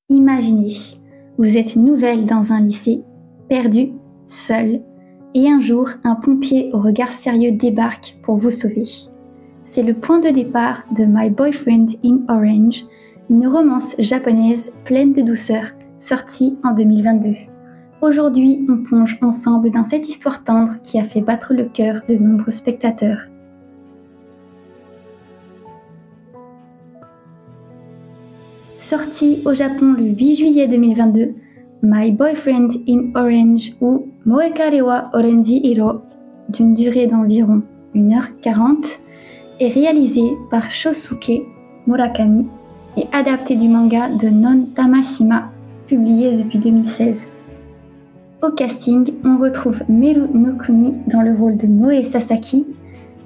Imaginez, vous êtes nouvelle dans un lycée, perdue, seule, et un jour, un pompier au regard sérieux débarque pour vous sauver. C'est le point de départ de My Boyfriend in Orange, une romance japonaise pleine de douceur, sortie en 2022. Aujourd'hui, on plonge ensemble dans cette histoire tendre qui a fait battre le cœur de nombreux spectateurs. Sorti au Japon le 8 juillet 2022, My Boyfriend in Orange ou Moekare wa Orange Iro, d'une durée d'environ 1h40, est réalisé par Shosuke Murakami et adapté du manga de Non Tamashima, publié depuis 2016. Au casting, on retrouve Meru Nokuni dans le rôle de Moe Sasaki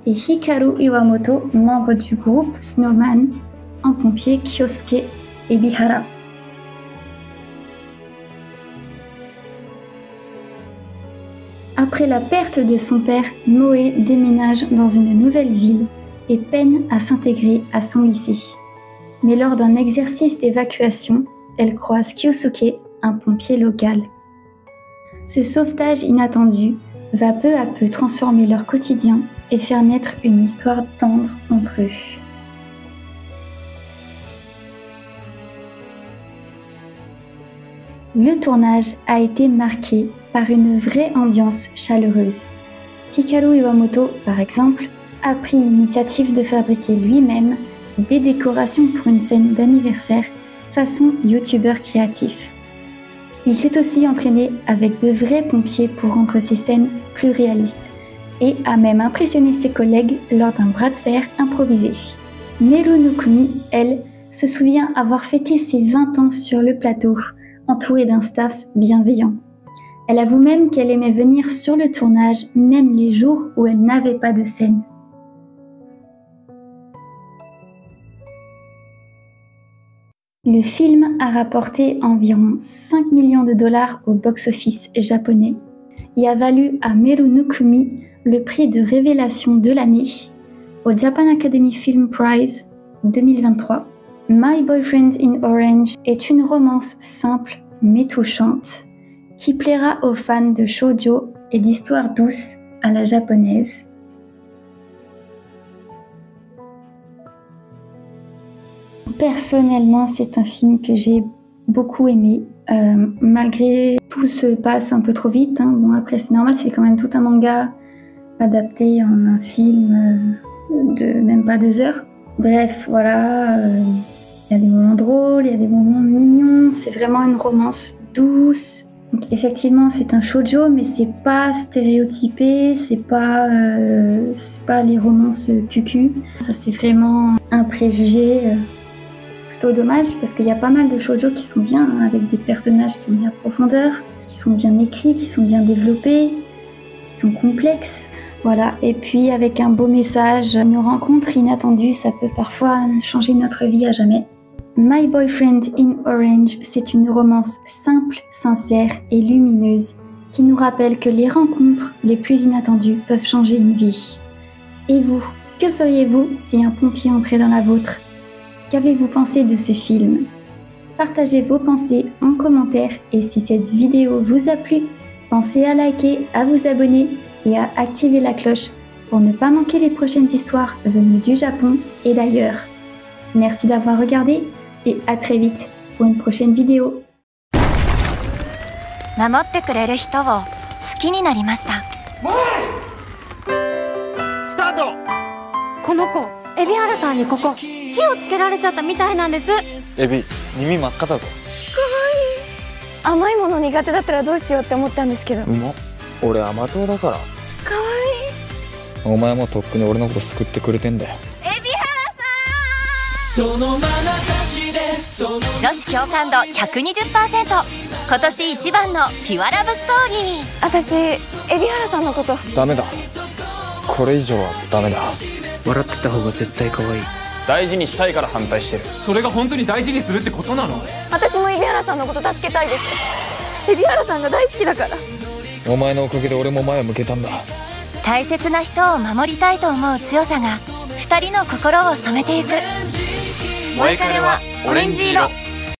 et Hikaru Iwamoto, membre du groupe Snowman, en pompier Kyosuke Ebihara. Après la perte de son père, Moe déménage dans une nouvelle ville et peine à s'intégrer à son lycée. Mais lors d'un exercice d'évacuation, elle croise Kyosuke, un pompier local. Ce sauvetage inattendu va peu à peu transformer leur quotidien et faire naître une histoire tendre entre eux. Le tournage a été marqué par une vraie ambiance chaleureuse. Hikaru Iwamoto, par exemple, a pris l'initiative de fabriquer lui-même des décorations pour une scène d'anniversaire façon youtubeur créatif. Il s'est aussi entraîné avec de vrais pompiers pour rendre ces scènes plus réalistes et a même impressionné ses collègues lors d'un bras de fer improvisé. Meru Nokuni, elle, se souvient avoir fêté ses 20 ans sur le plateau, entourée d'un staff bienveillant. Elle avoue même qu'elle aimait venir sur le tournage même les jours où elle n'avait pas de scène. Le film a rapporté environ 5 millions de dollars au box-office japonais et a valu à Meru Nokuni le prix de révélation de l'année au Japan Academy Film Prize 2023. My Boyfriend in Orange est une romance simple mais touchante qui plaira aux fans de shoujo et d'histoires douces à la japonaise. Personnellement, c'est un film que j'ai beaucoup aimé, malgré tout se passe un peu trop vite. Bon, après, c'est normal, c'est quand même tout un manga adapté en un film de même pas 2 heures. Bref, voilà, il y a des moments drôles, il y a des moments mignons, c'est vraiment une romance douce. Donc, effectivement, c'est un shoujo, mais c'est pas stéréotypé, c'est pas les romances cucu. Ça, c'est vraiment un préjugé. Plutôt dommage parce qu'il y a pas mal de shoujo qui sont bien, avec des personnages qui ont de la profondeur, qui sont bien écrits, qui sont bien développés, qui sont complexes. Voilà, et puis avec un beau message, une rencontre inattendue, ça peut parfois changer notre vie à jamais. My Boyfriend in Orange, c'est une romance simple, sincère et lumineuse qui nous rappelle que les rencontres les plus inattendues peuvent changer une vie. Et vous, que feriez-vous si un pompier entrait dans la vôtre ? Qu'avez-vous pensé de ce film ? Partagez vos pensées en commentaire et si cette vidéo vous a plu, pensez à liker, à vous abonner et à activer la cloche pour ne pas manquer les prochaines histoires venues du Japon et d'ailleurs. Merci d'avoir regardé et à très vite pour une prochaine vidéo. 守ってくれる人を好きになりました。スタート。この子、海老原さんにここ火をつけられちゃったみたいなんです。エビ、耳真っ赤だぞ。可愛い。甘いもの苦手だったらどうしようって思ったんですけど。うまっ。俺甘党だから。可愛い。お前もとっくに俺のこと救ってくれてんだよ。海老原さん。女子共感度 120%。今年一番のピュアラブストーリー。私、海老原さんのこと。ダメだ。これ以上はダメだ。笑ってた方が絶対可愛い。大事にしたいから反対してる。それが本当に大事にするってことなの？私も海老原さんのこと助けたいです。海老原さんが大好きだから。お前のおかげで俺も前を向けたんだ。大切な人を守りたいと思う強さが2人の心を染めていく。モエカレはオレンジ色。